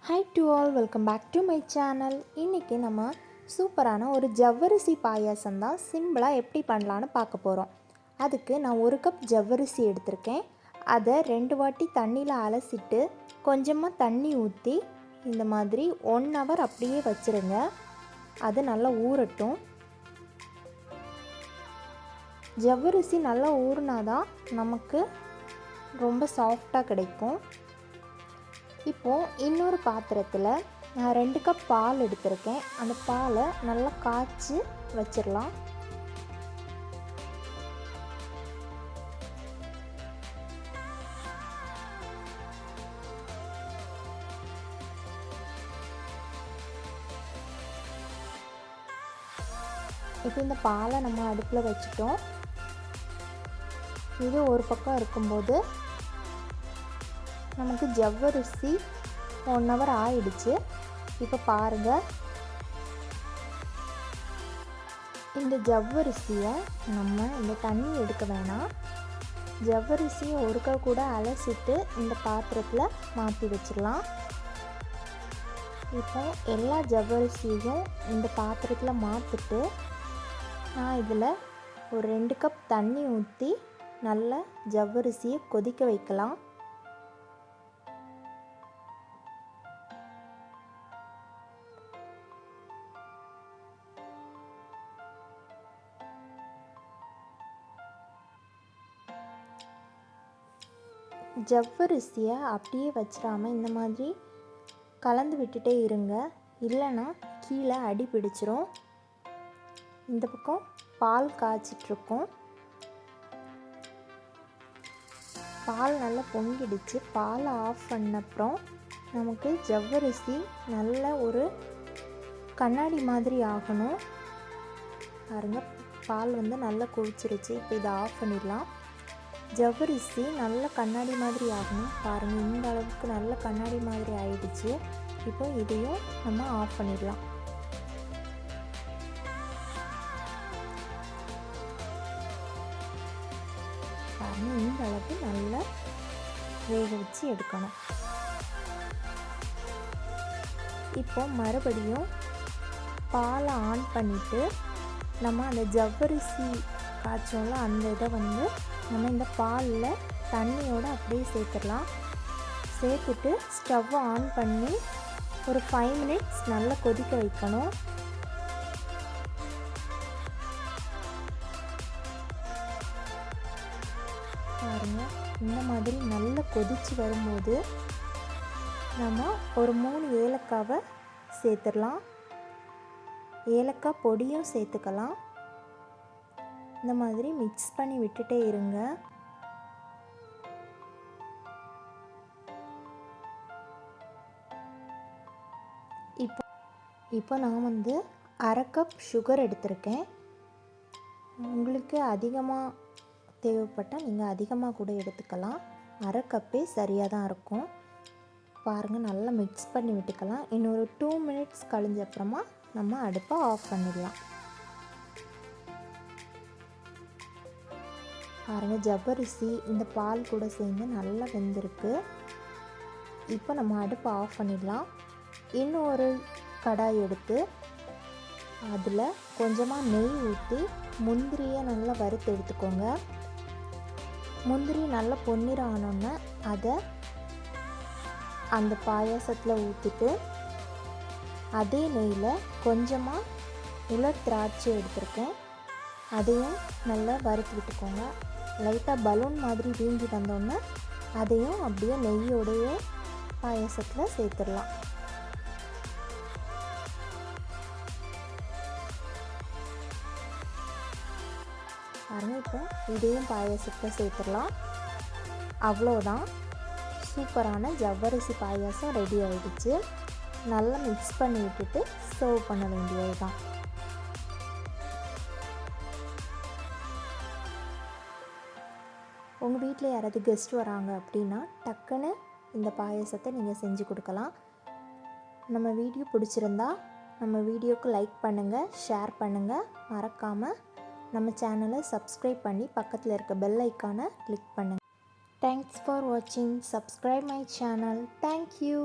Hi to all, welcome back to my channel. இன்றைக்கி நம்ம சூப்பரான ஒரு ஜவ்வரிசி பாயாசம் தான் சிம்பிளாக எப்படி பண்ணலான்னு பார்க்க போகிறோம். அதுக்கு நான் 1 கப் ஜவ்வரிசி எடுத்திருக்கேன். அதை 2 வாட்டி தண்ணியில் அலசிட்டு கொஞ்சமாக தண்ணி ஊற்றி இந்த மாதிரி 1 hour அப்படியே வச்சுருங்க. அது நல்லா ஊறட்டும். ஜவ்வரிசி நல்லா ஊறினாதான் நமக்கு ரொம்ப சாஃப்டாக கிடைக்கும். இப்போது இன்னொரு பாத்திரத்தில் நான் 2 கப் பால் எடுத்திருக்கேன். அந்த பாலை நல்லா காய்ச்சி வச்சிடலாம். இப்போ இந்த பாலை நம்ம அடுப்பில் வச்சுட்டோம். இது ஒரு பக்கம் இருக்கும்போது நமக்கு ஜவ்வரிசி 1 hour ஆயிடுச்சு. இப்போ பாருங்கள், இந்த ஜவ்வரிசியை நம்ம இந்த தண்ணி எடுக்க வேணாம். ஜவ்வரிசியை ஒருக்கா கூட அலசிட்டு இந்த பாத்திரத்தில் மாற்றி வச்சிடலாம். இப்போ எல்லா ஜவ்வரிசியும் இந்த பாத்திரத்தில் மாற்றிட்டு நான் இதில் ஒரு 2 கப் தண்ணி ஊற்றி நல்லா ஜவ்வரிசியை கொதிக்க வைக்கலாம். ஜவ்வரிசியை அப்படியே வச்சிடாமல் இந்த மாதிரி கலந்து விட்டுட்டே இருங்க, இல்லைன்னா கீழே அடி பிடிச்சிரும். இந்த பக்கம் பால் காய்ச்சிட்ருக்கோம். பால் நல்லா பொங்கிடுச்சு. பாலை ஆஃப் பண்ணப்புறம் நமக்கு ஜவ்வரிசி நல்ல ஒரு கண்ணாடி மாதிரி ஆகணும். பாருங்க, பால் நல்லா கொதிச்சிருச்சு. இப்போ இதை ஆஃப் பண்ணிடலாம். ஜவ்வரிசி நல்ல கண்ணாடி மாதிரி ஆகணும். பாருங்கள், இந்த அளவுக்கு நல்ல கண்ணாடி மாதிரி ஆயிடுச்சு. இப்போ இதையும் நம்ம ஆஃப் பண்ணிடலாம். பாருங்கள், இந்த அளவுக்கு நல்லா வேக வச்சு எடுக்கணும். இப்போ மறுபடியும் பாலை ஆன் பண்ணிவிட்டு நம்ம அந்த ஜவ்வரிசி காய்ச்சோம்ல அந்த இதை நம்ம இந்த பாலில் தண்ணியோடு அப்படியே சேர்த்துடலாம். சேர்த்துட்டு ஸ்டவ்வை ஆன் பண்ணி ஒரு 5 minutes நல்லா கொதிக்க வைக்கணும். பாருங்கள், இந்த மாதிரி நல்லா கொதித்து வரும்போது நம்ம ஒரு 3 ஏலக்காவை சேர்த்துடலாம். ஏலக்காய் பொடியும் சேர்த்துக்கலாம். இந்த மாதிரி மிக்ஸ் பண்ணி விட்டுட்டே இருங்க. இப்போ நான் 1/2 கப் சுகர் எடுத்திருக்கேன். உங்களுக்கு அதிகமாக தேவைப்பட்டால் நீங்கள் அதிகமாக கூட எடுத்துக்கலாம். 1/2 கப்பே சரியாக தான் இருக்கும். பாருங்கள், நல்லா மிக்ஸ் பண்ணி விட்டுக்கலாம். இன்னொரு 2 minutes கழிஞ்ச அப்புறமா நம்ம அடுப்பை ஆஃப் பண்ணிடலாம். பாருங்கள், ஜவ்வரிசி இந்த பால் கூட சேர்ந்து நல்லா வெந்திருக்கு. இப்போ நம்ம அடுப்பை ஆஃப் பண்ணிடலாம். இன்னும் ஒரு கடாய் எடுத்து அதில் கொஞ்சமாக நெய் ஊற்றி முந்திரியை நல்லா வறுத்து எடுத்துக்கோங்க. முந்திரி நல்லா பொன்னிறம் ஆனோன்னே அதை அந்த பாயாசத்தில் ஊற்றிட்டு அதே நெய்யில் கொஞ்சமாக உலர் திராட்சை எடுத்திருக்கேன். அதையும் நல்லா வறுத்து விட்டுக்கோங்க. லைட்டாக பலூன் மாதிரி வீங்கி வந்தோன்னே அதையும் அப்படியே நெய்யோடையே பாயாசத்தில் சேர்த்துடலாம். பாருங்கள், இப்போ இதையும் பாயாசத்தில் சேர்த்துடலாம். அவ்வளோதான், சூப்பரான ஜவ்வரிசி பாயாசம் ரெடி ஆகிடுச்சு. நல்லா மிக்ஸ் பண்ணி விட்டுட்டு சர்வ் பண்ண வேண்டியது தான். உங்கள் வீட்டில் யாராவது கெஸ்ட் வராங்க அப்படின்னா டக்குன்னு இந்த பாயாசத்தை நீங்கள் செஞ்சு கொடுக்கலாம். நம்ம வீடியோ பிடிச்சிருந்தா நம்ம வீடியோக்கு லைக் பண்ணுங்கள், ஷேர் பண்ணுங்கள். மறக்காமல் நம்ம சேனலை சப்ஸ்கிரைப் பண்ணி பக்கத்தில் இருக்க பெல் ஐக்கானை கிளிக் பண்ணுங்கள். தேங்க்ஸ் ஃபார் வாட்சிங். Subscribe my channel. தேங்க்யூ.